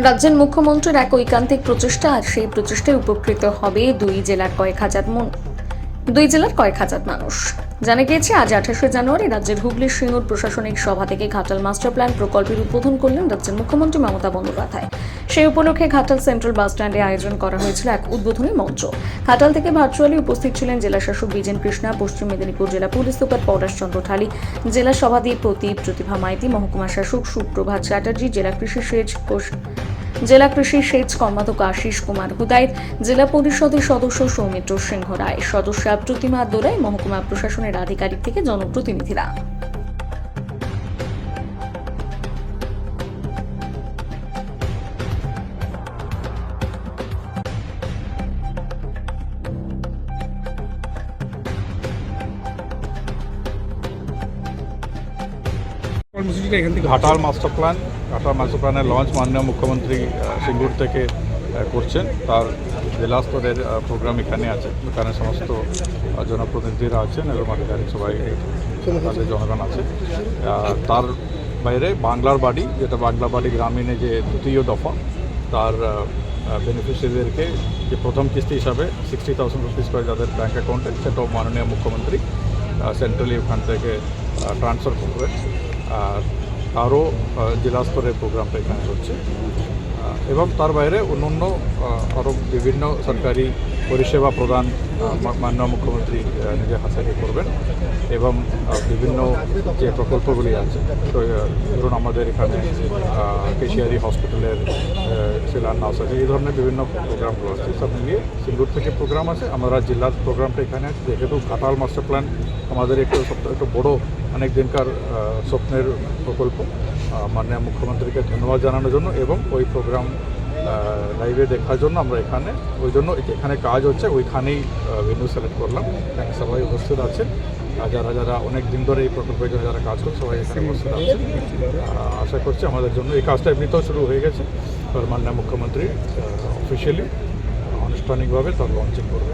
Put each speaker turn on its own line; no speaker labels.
রাজ্যের মুখ্যমন্ত্রীর এক ঐকান্তিক প্রচেষ্টা, আর সেই প্রচেষ্টায় উপকৃত হবে দুই জেলার কয়েক হাজার মানুষ। জানা গিয়েছে, আজ 28শে জানুয়ারি রাজ্যের হুগলির সিঙ্গুর প্রশাসনিক সভা থেকে ঘাটাল মাস্টার প্ল্যান প্রকল্পের উদ্বোধন করলেন রাজ্যের মুখ্যমন্ত্রী মমতা বন্দ্যোপাধ্যায়। সেই উপলক্ষে ঘাটাল সেন্ট্রাল বাস স্ট্যান্ডে আয়োজন করা হয়েছিল এক উদ্বোধনী মঞ্চ। ঘাটাল থেকে ভার্চুয়ালি উপস্থিত ছিলেন জেলা শাসক বিজেন কৃষ্ণা, পশ্চিম মেদিনীপুর জেলা পুলিশ সুপার পলাশ চন্দ্র ঠালি, জেলা সভাধিপতি প্রতিভা মাইতি, মহকুমা শাসক সুপ্রভাত চ্যাটার্জি, জেলা কৃষি সেচ কর্মাধ্যক্ষ আশিস কুমার হুদাইত, জেলা পরিষদের সদস্য সৌমিত্র সিংহ রায়, সদস্যা প্রতিমা দোলাই, মহকুমা প্রশাসনের আধিকারিক থেকে জনপ্রতিনিধিরা।
ঘাটাল মাস্টার প্ল্যানের লঞ্চ মাননীয় মুখ্যমন্ত্রী সিঙ্গুর থেকে করছেন। তার জেলা স্তরের প্রোগ্রাম এখানে আছে, এখানে সমস্ত জনপ্রতিনিধিরা আছেন এবং আধিকারিক সবাই তাদের জনগণ আছে। তার বাইরে বাংলার বাড়ি, যেটা বাংলা বাড়ি গ্রামীণে যে দ্বিতীয় দফা, তার বেনিফিশিয়ারিদেরকে যে প্রথম কিস্তি হিসাবে 60,000 রুপিস করে যাদের ব্যাঙ্ক অ্যাকাউন্টে, সেটাও মাননীয় মুখ্যমন্ত্রী সেন্ট্রালি ওখান থেকে ট্রান্সফার করবেন। আর আরও জেলা স্তরের প্রোগ্রামটা এখানে হচ্ছে এবং তার বাইরে অন্যান্য আরও বিভিন্ন সরকারি পরিষেবা প্রদান মাননীয় মুখ্যমন্ত্রী নিজের হাতে করবেন এবং বিভিন্ন যে প্রকল্পগুলি আছে, ধরুন আমাদের এখানে কেশিয়ারি হসপিটালের শিলান্যাস আছে, এই ধরনের বিভিন্ন প্রোগ্রামগুলো আছে। সব মিলিয়ে সিঙ্গুর থেকে প্রোগ্রাম আছে, আমরা জেলার প্রোগ্রামটা এখানে আছে। যেহেতু ঘাটাল মাস্টার প্ল্যান আমাদের একটু বড় অনেক দিনকার স্বপ্নের প্রকল্প, মাননীয় মুখ্যমন্ত্রীকে ধন্যবাদ জানানোর জন্য এবং ওই প্রোগ্রাম লাইভে দেখার জন্য আমরা এখানে কাজ হচ্ছে ওইখানেই ভেন্যু সিলেক্ট করলাম। এখানে সবাই উপস্থিত আছেন, যারা অনেক দিন ধরে এই প্রকল্পের জন্য যারা কাজ করছে সবাই এখানে উপস্থিত আছেন। আশা করছি আমাদের জন্য এই কাজটা এমনিতেও শুরু হয়ে গেছে, মাননীয় মুখ্যমন্ত্রী অফিসিয়ালি আনুষ্ঠানিকভাবে তার লঞ্চিং করবে।